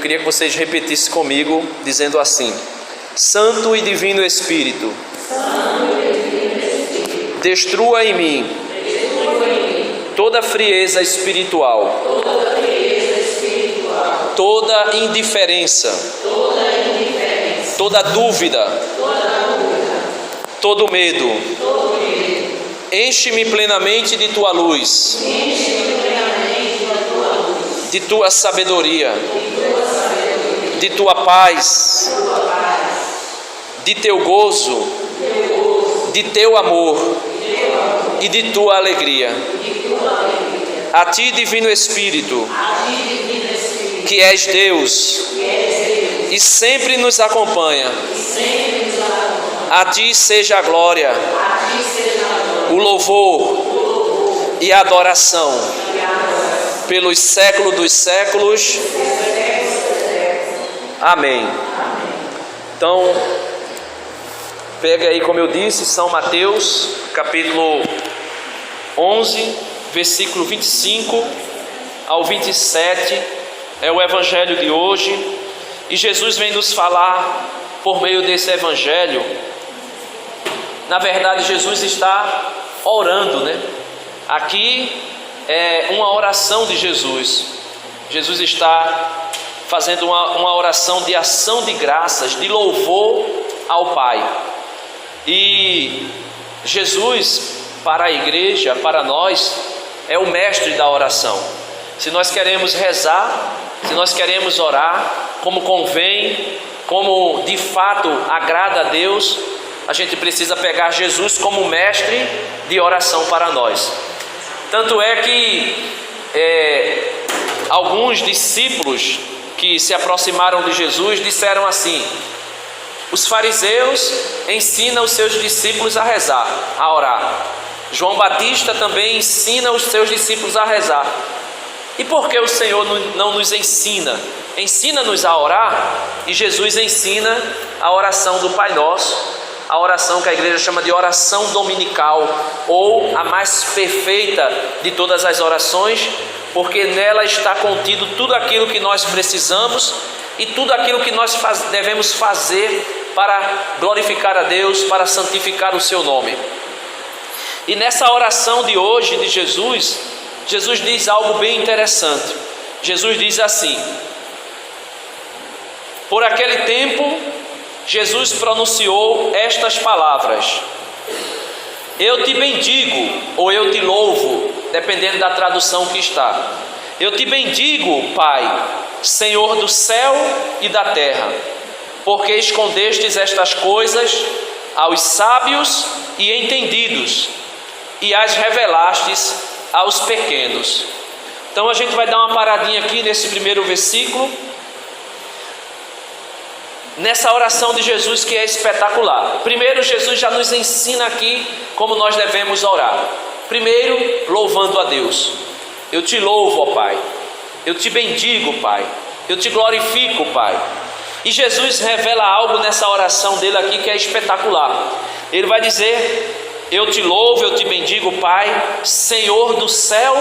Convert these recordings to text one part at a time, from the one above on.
queria que vocês repetissem comigo, dizendo assim: Santo e Divino Espírito, destrua em mim toda frieza espiritual, toda indiferença, toda dúvida, todo medo. Enche-me plenamente de tua luz, de tua sabedoria, de tua paz, de teu gozo, de teu amor e de tua alegria. A ti, Divino Espírito, que és Deus e sempre nos acompanha, a ti seja a glória, o louvor e a adoração pelos séculos dos séculos. Amém. Então, pega aí, como eu disse, São Mateus, capítulo 11, versículo 25 ao 27, é o evangelho de hoje, e Jesus vem nos falar por meio desse evangelho. Na verdade, Jesus está orando, né? Aqui é uma oração de Jesus. Jesus está fazendo uma oração de ação de graças, de louvor ao Pai. E Jesus, para a igreja, para nós, é o mestre da oração. Se nós queremos rezar, se nós queremos orar como convém, como de fato agrada a Deus, a gente precisa pegar Jesus como mestre de oração para nós. Tanto é que alguns discípulos que se aproximaram de Jesus disseram assim: os fariseus ensinam os seus discípulos a rezar, a orar. João Batista também ensina os seus discípulos a rezar. E por que o Senhor não nos ensina? Ensina-nos a orar. E Jesus ensina a oração do Pai Nosso, a oração que a igreja chama de oração dominical, ou a mais perfeita de todas as orações, porque nela está contido tudo aquilo que nós precisamos e tudo aquilo que nós devemos fazer para glorificar a Deus, para santificar o seu nome. E nessa oração de hoje de Jesus, Jesus diz algo bem interessante. Jesus diz assim: por aquele tempo, Jesus pronunciou estas palavras: eu te bendigo, ou eu te louvo, dependendo da tradução que está. Eu te bendigo, Pai, Senhor do céu e da terra, porque escondestes estas coisas aos sábios e entendidos, e as revelastes aos pequenos. Então a gente vai dar uma paradinha aqui nesse primeiro versículo, nessa oração de Jesus, que é espetacular. Primeiro, Jesus já nos ensina aqui como nós devemos orar. Primeiro, louvando a Deus. Eu te louvo, ó Pai. Eu te bendigo, Pai. Eu te glorifico, Pai. E Jesus revela algo nessa oração dele aqui que é espetacular. Ele vai dizer: eu te louvo, eu te bendigo, Pai, Senhor do céu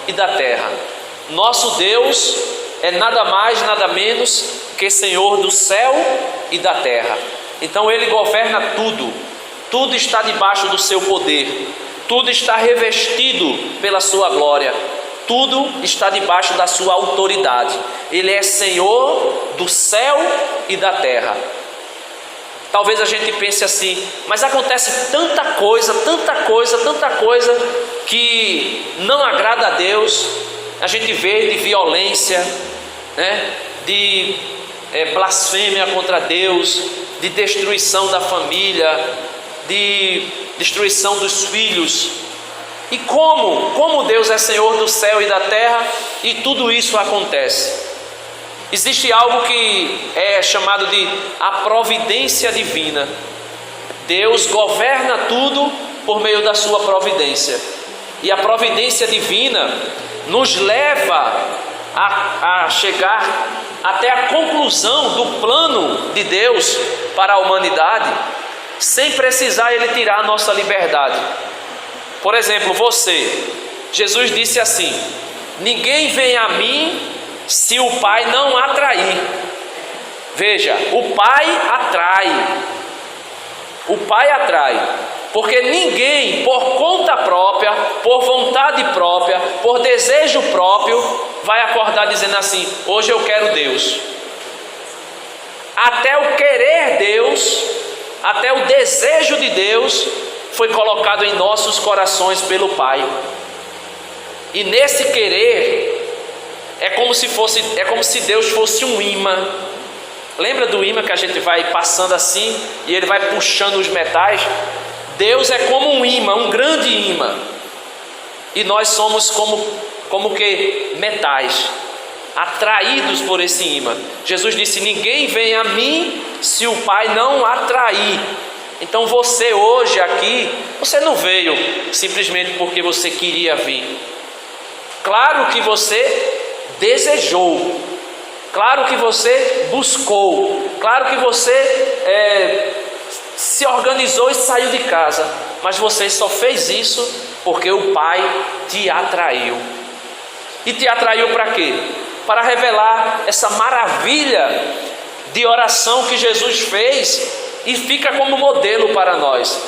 e da terra. Nosso Deus é nada mais, nada menos que Senhor do céu e da terra. Então Ele governa tudo. Tudo está debaixo do seu poder. Tudo está revestido pela sua glória. Tudo está debaixo da sua autoridade. Ele é Senhor do céu e da terra. Talvez a gente pense assim: mas acontece tanta coisa que não agrada a Deus. A gente vê de violência, né? De blasfêmia contra Deus, de destruição da família, de destruição dos filhos. E como Deus é Senhor do céu e da terra e tudo isso acontece? Existe algo que é chamado de a providência divina. Deus governa tudo por meio da sua providência. E a providência divina nos leva a chegar até a conclusão do plano de Deus para a humanidade, sem precisar Ele tirar a nossa liberdade. Por exemplo, Jesus disse assim: ninguém vem a mim se o Pai não atrair. Veja, o Pai atrai. O Pai atrai. Porque ninguém, por conta própria, por vontade própria, por desejo próprio, vai acordar dizendo assim: hoje eu quero Deus. Até o querer Deus, até o desejo de Deus foi colocado em nossos corações pelo Pai. E nesse querer é como se Deus fosse um imã. Lembra do imã que a gente vai passando assim e ele vai puxando os metais? Deus é como um imã, um grande imã. E nós somos como que metais, atraídos por esse imã. Jesus disse: ninguém vem a mim se o Pai não atrair. Então você hoje aqui, você não veio simplesmente porque você queria vir. Claro que você desejou, claro que você buscou, claro que você se organizou e saiu de casa, mas você só fez isso porque o Pai te atraiu. E te atraiu para quê? Para revelar essa maravilha de oração que Jesus fez e fica como modelo para nós.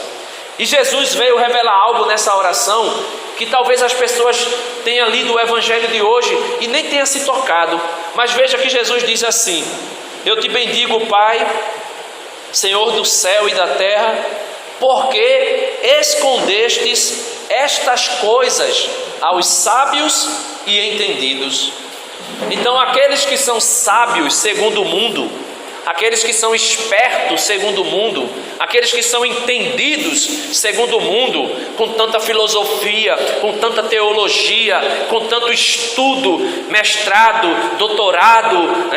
E Jesus veio revelar algo nessa oração que talvez as pessoas tenham lido o Evangelho de hoje e nem tenham se tocado. Mas veja que Jesus diz assim: eu te bendigo, Pai, Senhor do céu e da terra, porque escondestes estas coisas aos sábios e entendidos. Então aqueles que são sábios segundo o mundo, aqueles que são espertos segundo o mundo, aqueles que são entendidos segundo o mundo, com tanta filosofia, com tanta teologia, com tanto estudo, mestrado, doutorado,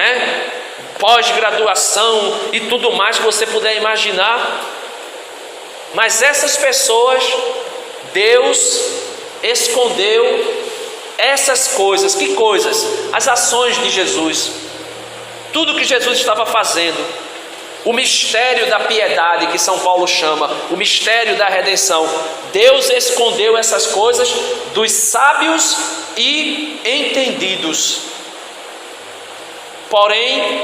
pós-graduação e tudo mais que você puder imaginar. Mas essas pessoas, Deus escondeu essas coisas. Que coisas? As ações de Jesus, tudo que Jesus estava fazendo, o mistério da piedade que São Paulo chama, o mistério da redenção. Deus escondeu essas coisas dos sábios e entendidos. Porém,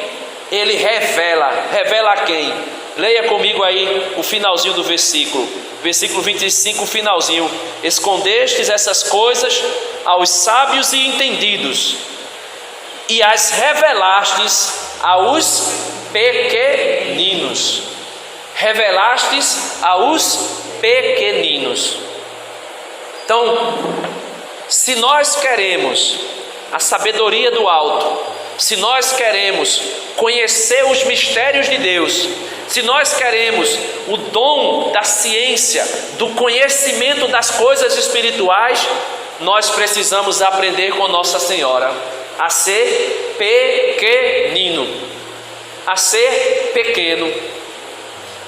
Ele revela a quem? Leia comigo aí o finalzinho do versículo 25, o finalzinho. Escondestes essas coisas aos sábios e entendidos, e as revelastes aos pequeninos. Revelastes aos pequeninos. Então, se nós queremos a sabedoria do alto, se nós queremos conhecer os mistérios de Deus, se nós queremos o dom da ciência, do conhecimento das coisas espirituais, nós precisamos aprender com Nossa Senhora a ser pequenino, a ser pequeno.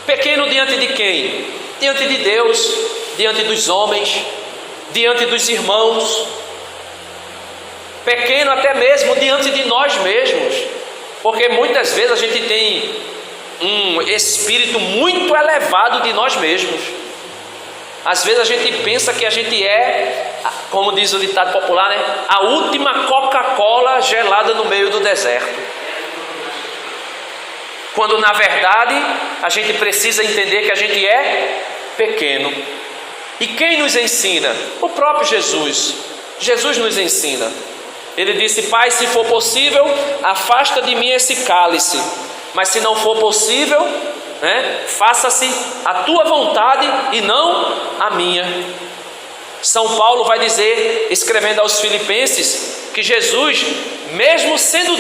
Pequeno diante de quem? Diante de Deus, diante dos homens, diante dos irmãos. Pequeno até mesmo diante de nós mesmos, porque muitas vezes a gente tem um espírito muito elevado de nós mesmos. Às vezes a gente pensa que a gente é, como diz o ditado popular, a última Coca-Cola gelada no meio do deserto, quando na verdade a gente precisa entender que a gente é pequeno. E quem nos ensina? O próprio Jesus. Jesus nos ensina. Ele disse: Pai, se for possível, afasta de mim esse cálice, mas se não for possível, faça-se a tua vontade e não a minha. São Paulo vai dizer, escrevendo aos Filipenses, que Jesus, mesmo sendo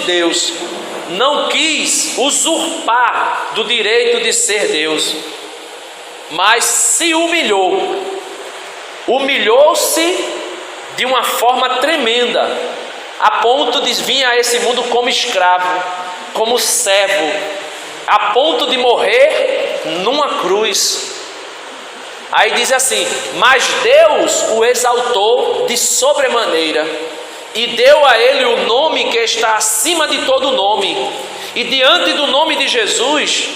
Deus, não quis usurpar do direito de ser Deus, mas se humilhou-se de uma forma tremenda, a ponto de vir a esse mundo como escravo, como servo, a ponto de morrer numa cruz. Aí diz assim: mas Deus o exaltou de sobremaneira e deu a ele o nome que está acima de todo nome, e diante do nome de Jesus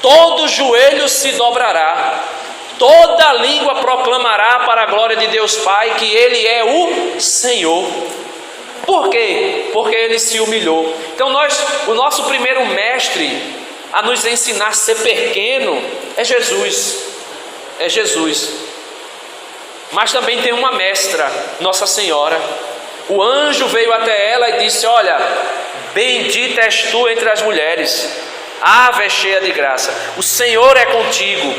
todo joelho se dobrará, toda língua proclamará para a glória de Deus Pai que Ele é o Senhor. Por quê? Porque Ele se humilhou. Então o nosso primeiro mestre a nos ensinar a ser pequeno é Jesus. É Jesus. Mas também tem uma mestra, Nossa Senhora. O anjo veio até ela e disse: olha, bendita és tu entre as mulheres, ave cheia de graça, o Senhor é contigo,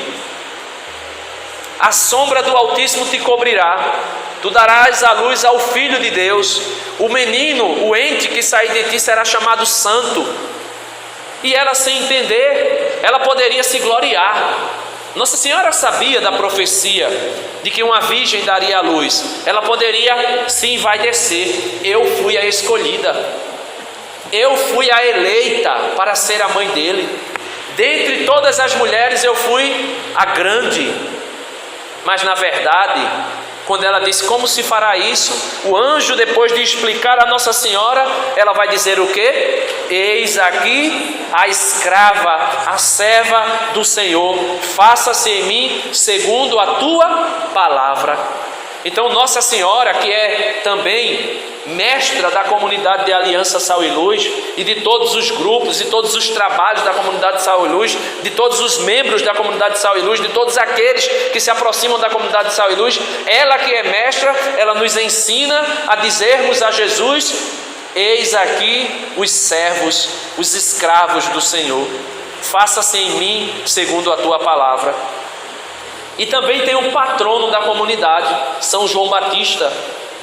a sombra do Altíssimo te cobrirá, tu darás à luz ao Filho de Deus, o menino, o ente que sair de ti será chamado Santo. E ela, sem entender, ela poderia se gloriar. Nossa Senhora sabia da profecia de que uma virgem daria à luz. Ela poderia se envaidecer: eu fui a escolhida, eu fui a eleita para ser a mãe dele, dentre todas as mulheres eu fui a grande. Mas na verdade, quando ela disse como se fará isso, o anjo, depois de explicar a Nossa Senhora, ela vai dizer o quê? Eis aqui a escrava, a serva do Senhor, faça-se em mim segundo a tua palavra. Então Nossa Senhora, que é também mestra da comunidade de Aliança Sal e Luz e de todos os grupos e todos os trabalhos da comunidade Sal e Luz, de todos os membros da comunidade Sal e Luz, de todos aqueles que se aproximam da comunidade Sal e Luz, ela que é mestra, ela nos ensina a dizermos a Jesus: eis aqui os servos, os escravos do Senhor, faça-se em mim segundo a tua palavra. E também tem um patrono da comunidade, São João Batista.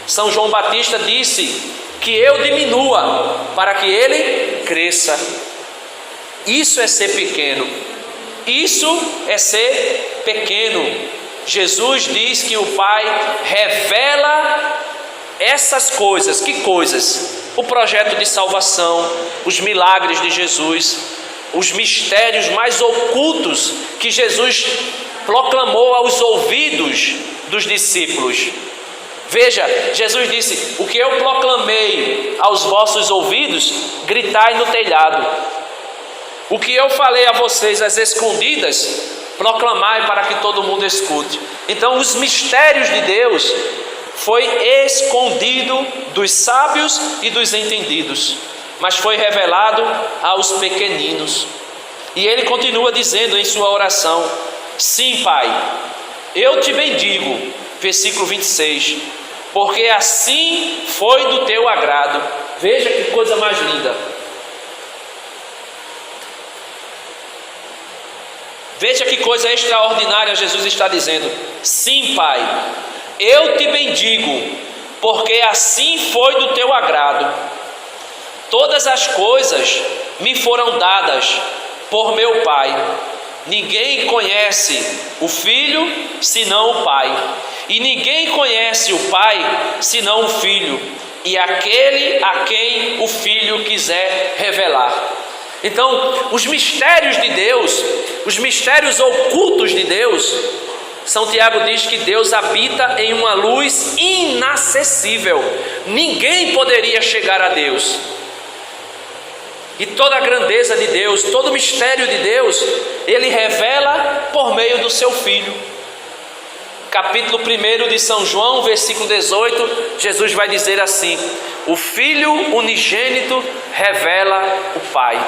São João Batista disse que eu diminua para que ele cresça. Isso é ser pequeno. Isso é ser pequeno. Jesus diz que o Pai revela essas coisas. Que coisas? O projeto de salvação, os milagres de Jesus, os mistérios mais ocultos que Jesus proclamou aos ouvidos dos discípulos. Veja, Jesus disse: o que eu proclamei aos vossos ouvidos, gritai no telhado. O que eu falei a vocês às escondidas, proclamai para que todo mundo escute. Então os mistérios de Deus foi escondido dos sábios e dos entendidos, mas foi revelado aos pequeninos. E ele continua dizendo em sua oração: sim, Pai, eu te bendigo, versículo 26, porque assim foi do teu agrado. Veja que coisa mais linda. Veja que coisa extraordinária Jesus está dizendo. Sim, Pai, eu te bendigo, porque assim foi do teu agrado. Todas as coisas me foram dadas por meu Pai. Ninguém conhece o Filho senão o Pai, e ninguém conhece o Pai senão o Filho, e aquele a quem o Filho quiser revelar. Então, os mistérios de Deus, os mistérios ocultos de Deus, São Tiago diz que Deus habita em uma luz inacessível. Ninguém poderia chegar a Deus. E toda a grandeza de Deus, todo o mistério de Deus, Ele revela por meio do seu Filho. Capítulo 1 de São João, versículo 18, Jesus vai dizer assim: o Filho unigênito revela o Pai.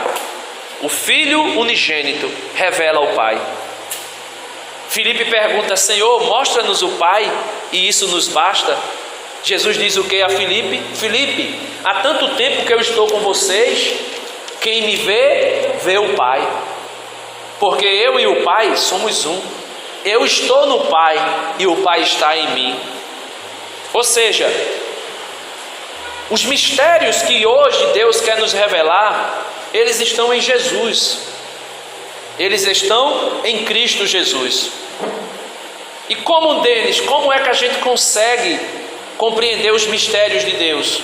O Filho unigênito revela o Pai. Filipe pergunta: Senhor, mostra-nos o Pai e isso nos basta? Jesus diz o que a Filipe? Filipe, há tanto tempo que eu estou com vocês, quem me vê, vê o Pai. Porque eu e o Pai somos um. Eu estou no Pai e o Pai está em mim. Ou seja, os mistérios que hoje Deus quer nos revelar, eles estão em Jesus. Eles estão em Cristo Jesus. E como deles, como é que a gente consegue compreender os mistérios de Deus?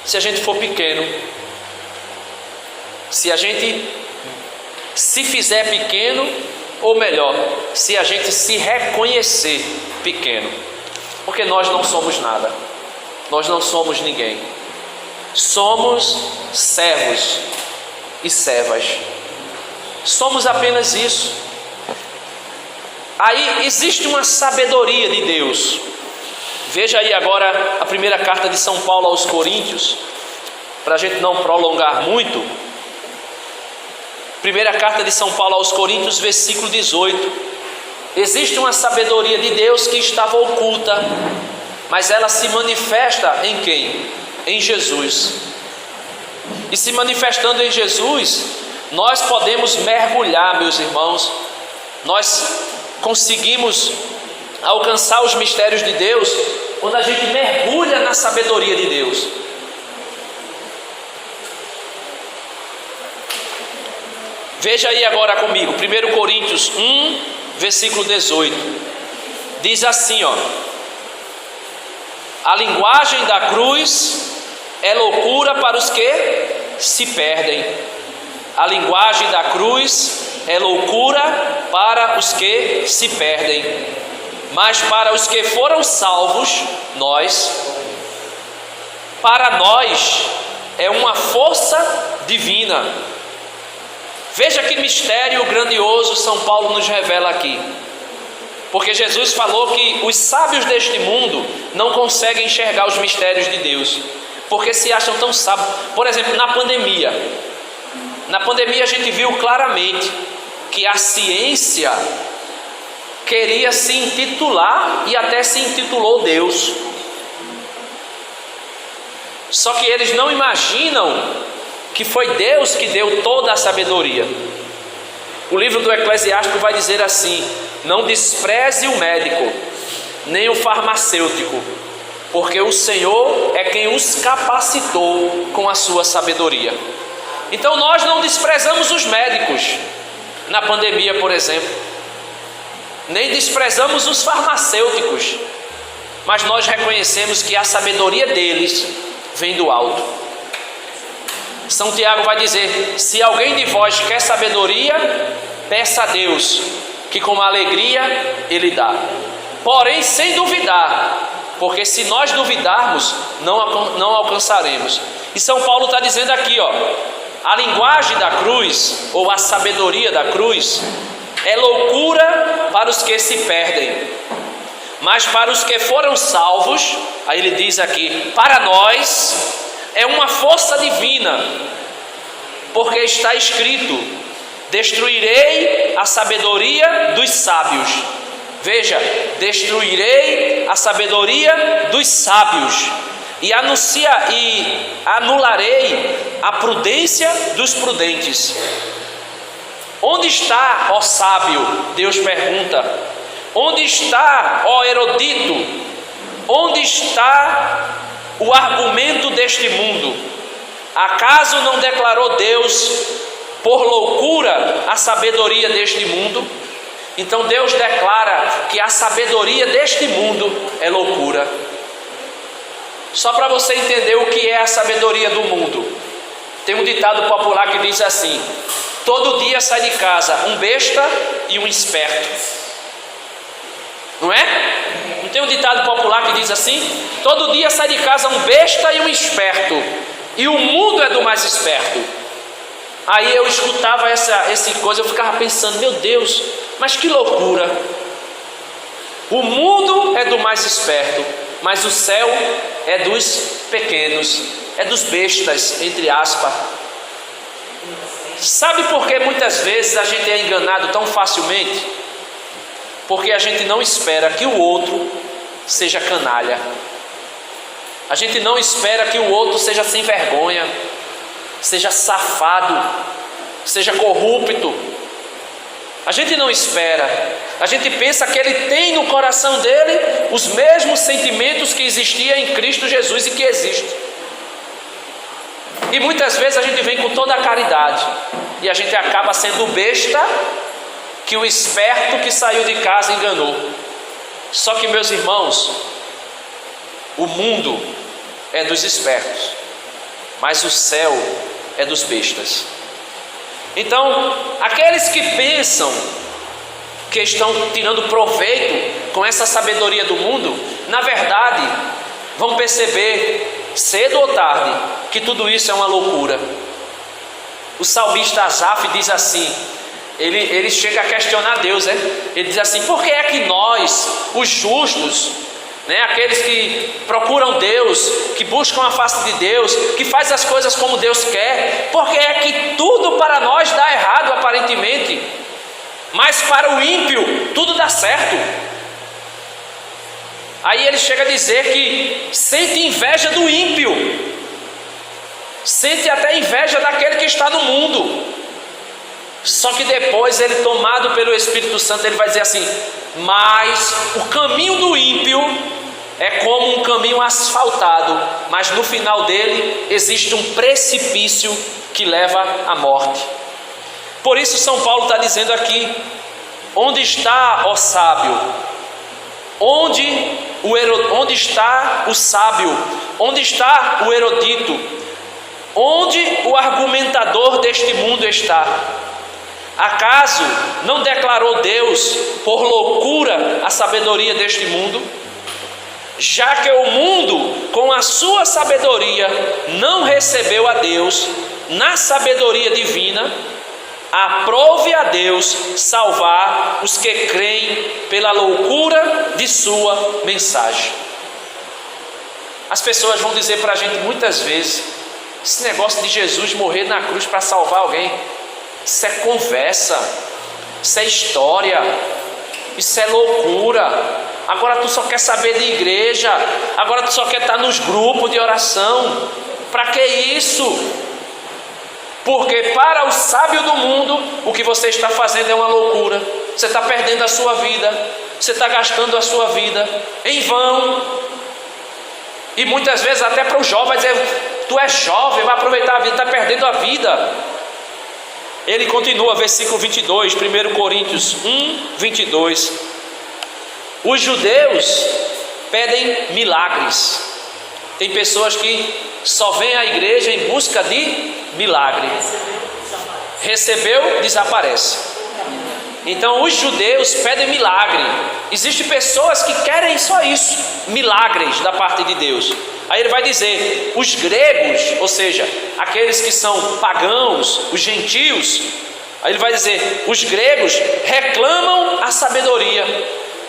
Se a gente for pequeno. Se a gente se fizer pequeno, ou melhor, se a gente se reconhecer pequeno. Porque nós não somos nada. Nós não somos ninguém. Somos servos e servas. Somos apenas isso. Aí existe uma sabedoria de Deus. Veja aí agora a primeira carta de São Paulo aos Coríntios, para a gente não prolongar muito. Primeira carta de São Paulo aos Coríntios, versículo 18. Existe uma sabedoria de Deus que estava oculta, mas ela se manifesta em quem? Em Jesus. E se manifestando em Jesus, nós podemos mergulhar, meus irmãos. Nós conseguimos alcançar os mistérios de Deus quando a gente mergulha na sabedoria de Deus. Veja aí agora comigo, 1 Coríntios 1, versículo 18. Diz assim, ó: a linguagem da cruz é loucura para os que se perdem. A linguagem da cruz é loucura para os que se perdem, mas para os que foram salvos, para nós é uma força divina. Veja que mistério grandioso São Paulo nos revela aqui. Porque Jesus falou que os sábios deste mundo não conseguem enxergar os mistérios de Deus, porque se acham tão sábios. Por exemplo, na pandemia a gente viu claramente que a ciência queria se intitular e até se intitulou Deus. Só que eles não imaginam que foi Deus que deu toda a sabedoria. O livro do Eclesiástico vai dizer assim: não despreze o médico, nem o farmacêutico, porque o Senhor é quem os capacitou com a sua sabedoria. Então nós não desprezamos os médicos na pandemia, por exemplo, nem desprezamos os farmacêuticos, mas nós reconhecemos que a sabedoria deles vem do alto. São Tiago vai dizer: se alguém de vós quer sabedoria, peça a Deus, que com alegria Ele dá, porém sem duvidar, porque se nós duvidarmos, não alcançaremos. E São Paulo está dizendo aqui, ó, a linguagem da cruz, ou a sabedoria da cruz, é loucura para os que se perdem, mas para os que foram salvos, aí ele diz aqui, para nós é uma força divina, porque está escrito: destruirei a sabedoria dos sábios. Veja, destruirei a sabedoria dos sábios e anularei a prudência dos prudentes. Onde está, ó sábio? Deus pergunta. Onde está, ó erudito? Onde está o argumento deste mundo? Acaso não declarou Deus por loucura a sabedoria deste mundo? Então Deus declara que a sabedoria deste mundo é loucura. Só para você entender o que é a sabedoria do mundo, tem um ditado popular que diz assim: todo dia sai de casa um besta e um esperto. Não é? Não tem um ditado popular que diz assim? Todo dia sai de casa um besta e um esperto, e o mundo é do mais esperto. Aí eu escutava essa coisa, eu ficava pensando: meu Deus, mas que loucura! O mundo é do mais esperto, mas o céu é dos pequenos, é dos bestas, entre aspas. Sabe por que muitas vezes a gente é enganado tão facilmente? Porque a gente não espera que o outro seja canalha. A gente não espera que o outro seja sem vergonha, seja safado, seja corrupto. A gente não espera. A gente pensa que ele tem no coração dele os mesmos sentimentos que existiam em Cristo Jesus e que existem. E muitas vezes a gente vem com toda a caridade e a gente acaba sendo besta que o esperto que saiu de casa enganou. Só que, meus irmãos, o mundo é dos espertos, mas o céu é dos bestas. Então, aqueles que pensam que estão tirando proveito com essa sabedoria do mundo, na verdade, vão perceber, cedo ou tarde, que tudo isso é uma loucura. O salmista Asaf diz assim: ele chega a questionar Deus, né? Ele diz assim: por que é que nós, os justos, né, aqueles que procuram Deus, que buscam a face de Deus, que faz as coisas como Deus quer, por que é que tudo para nós dá errado aparentemente, mas para o ímpio tudo dá certo? Aí ele chega a dizer que sente inveja do ímpio, sente até inveja daquele que está no mundo. Só que depois ele, tomado pelo Espírito Santo, ele vai dizer assim: mas o caminho do ímpio é como um caminho asfaltado, mas no final dele existe um precipício que leva à morte. Por isso São Paulo está dizendo aqui: onde está, ó sábio? Onde está o sábio? Onde está o erudito? Onde o argumentador deste mundo está? Acaso não declarou Deus por loucura a sabedoria deste mundo? Já que o mundo, com a sua sabedoria, não recebeu a Deus na sabedoria divina, aprove a Deus salvar os que creem pela loucura de sua mensagem. As pessoas vão dizer para a gente muitas vezes: esse negócio de Jesus morrer na cruz para salvar alguém, isso é conversa, isso é história, isso é loucura. Agora tu só quer saber de igreja, agora tu só quer estar nos grupos de oração. Para que isso? Porque para o sábio do mundo, o que você está fazendo é uma loucura. Você está perdendo a sua vida, você está gastando a sua vida em vão. E muitas vezes até para o jovem vai dizer: tu és jovem, vai aproveitar a vida, está perdendo a vida. Ele continua, versículo 22, 1 Coríntios 1, 22. Os judeus pedem milagres. Tem pessoas que só vêm à igreja em busca de milagre. Recebeu, desaparece. Então os judeus pedem milagre. Existem pessoas que querem só isso, milagres da parte de Deus. Aí ele vai dizer: os gregos, ou seja, aqueles que são pagãos, os gentios. Aí ele vai dizer: os gregos reclamam a sabedoria,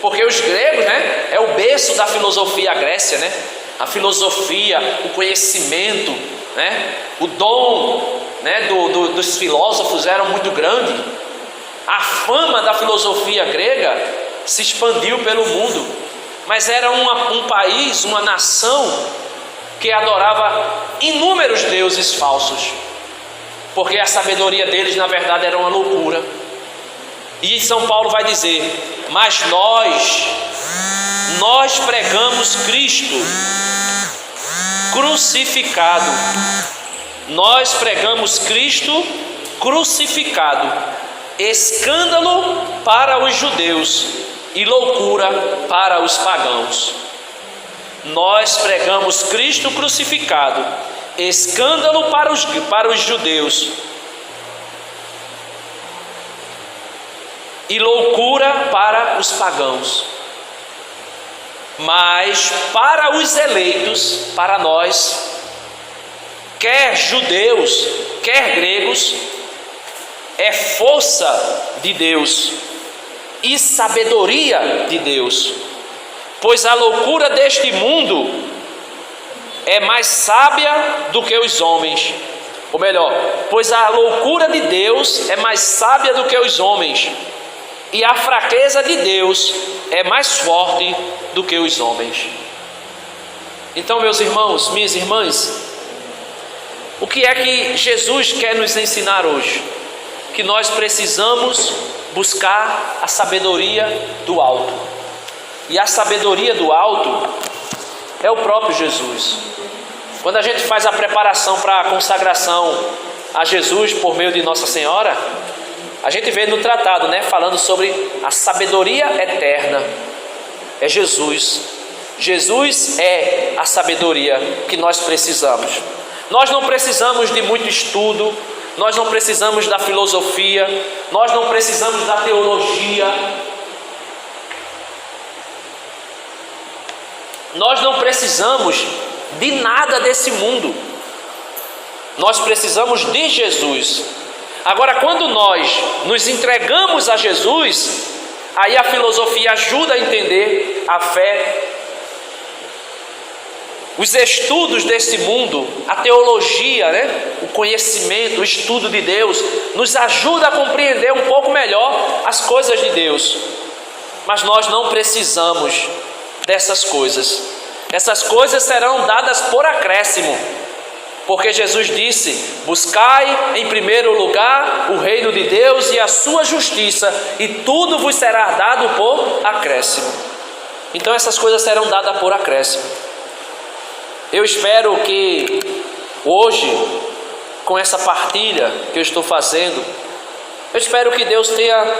porque os gregos, né, é o berço da filosofia, a Grécia, né? A filosofia, o conhecimento, né, o dom, né, dos filósofos era muito grande. A fama da filosofia grega se expandiu pelo mundo, mas era um país, uma nação que adorava inúmeros deuses falsos, porque a sabedoria deles na verdade era uma loucura. E São Paulo vai dizer: mas nós pregamos Cristo crucificado. Nós pregamos Cristo crucificado, escândalo para os judeus e loucura para os pagãos. Nós pregamos Cristo crucificado, escândalo para os judeus e loucura para os pagãos. Mas para os eleitos, para nós, quer judeus, quer gregos, é força de Deus e sabedoria de Deus, pois a loucura deste mundo é mais sábia do que os homens. Ou melhor, pois a loucura de Deus é mais sábia do que os homens, e a fraqueza de Deus é mais forte do que os homens. Então, meus irmãos, minhas irmãs, o que é que Jesus quer nos ensinar hoje? Que nós precisamos buscar a sabedoria do alto. E a sabedoria do alto é o próprio Jesus. Quando a gente faz a preparação para a consagração a Jesus por meio de Nossa Senhora, a gente vê no tratado, né, falando sobre a sabedoria eterna. É Jesus. Jesus é a sabedoria que nós precisamos. Nós não precisamos de muito estudo, nós não precisamos da filosofia, nós não precisamos da teologia, nós não precisamos de nada desse mundo. Nós precisamos de Jesus. Agora, quando nós nos entregamos a Jesus, aí a filosofia ajuda a entender a fé. Os estudos desse mundo, a teologia, o conhecimento, o estudo de Deus, nos ajuda a compreender um pouco melhor as coisas de Deus. Mas nós não precisamos dessas coisas. Essas coisas serão dadas por acréscimo, porque Jesus disse: buscai em primeiro lugar o reino de Deus e a sua justiça, e tudo vos será dado por acréscimo. Então essas coisas serão dadas por acréscimo. Eu espero que hoje, com essa partilha que eu estou fazendo, eu espero que Deus tenha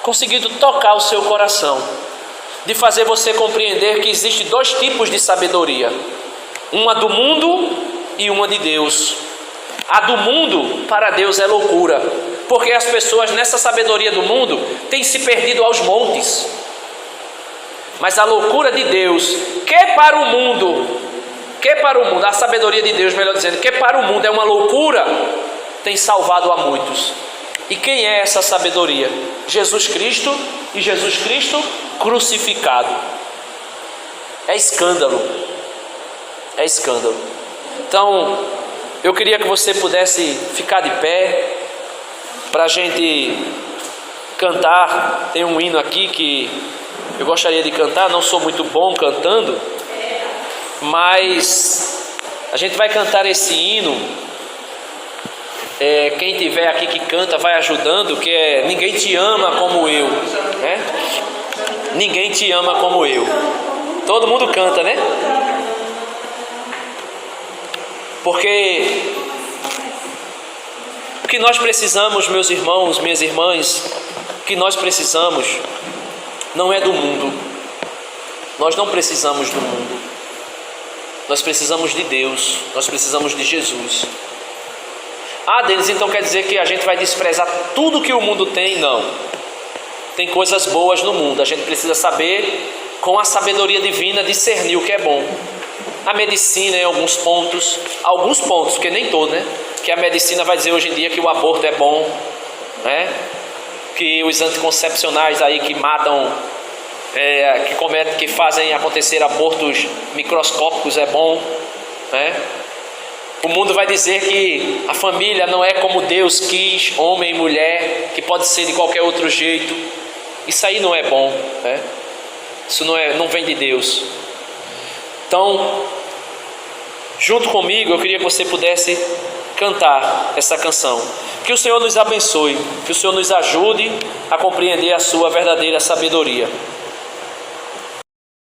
conseguido tocar o seu coração, de fazer você compreender que existem dois tipos de sabedoria: uma do mundo e uma de Deus. A do mundo para Deus é loucura, porque as pessoas nessa sabedoria do mundo têm se perdido aos montes. Mas a loucura de Deus, que para o mundo, a sabedoria de Deus, melhor dizendo, que para o mundo é uma loucura, tem salvado a muitos. E quem é essa sabedoria? Jesus Cristo, e Jesus Cristo crucificado. É escândalo. É escândalo. Então, eu queria que você pudesse ficar de pé para a gente cantar. Tem um hino aqui que eu gostaria de cantar, não sou muito bom cantando, mas a gente vai cantar esse hino. Quem tiver aqui que canta vai ajudando, que é Ninguém Te Ama Como Eu, Ninguém Te Ama Como Eu. Todo mundo canta, né? Porque o que nós precisamos, meus irmãos, minhas irmãs, o que nós precisamos não é do mundo. Nós não precisamos do mundo. Nós precisamos de Deus. Nós precisamos de Jesus. Ah, Denis, então quer dizer que a gente vai desprezar tudo que o mundo tem? Não. Tem coisas boas no mundo. A gente precisa saber, com a sabedoria divina, discernir o que é bom. A medicina em alguns pontos, porque nem todo, que a medicina vai dizer hoje em dia que o aborto é bom, que os anticoncepcionais aí que matam, que fazem acontecer abortos microscópicos é bom, O mundo vai dizer que a família não é como Deus quis, homem e mulher, que pode ser de qualquer outro jeito. Isso aí não é bom, Isso não vem de Deus. Então, junto comigo, eu queria que você pudesse cantar essa canção. Que o Senhor nos abençoe, que o Senhor nos ajude a compreender a sua verdadeira sabedoria.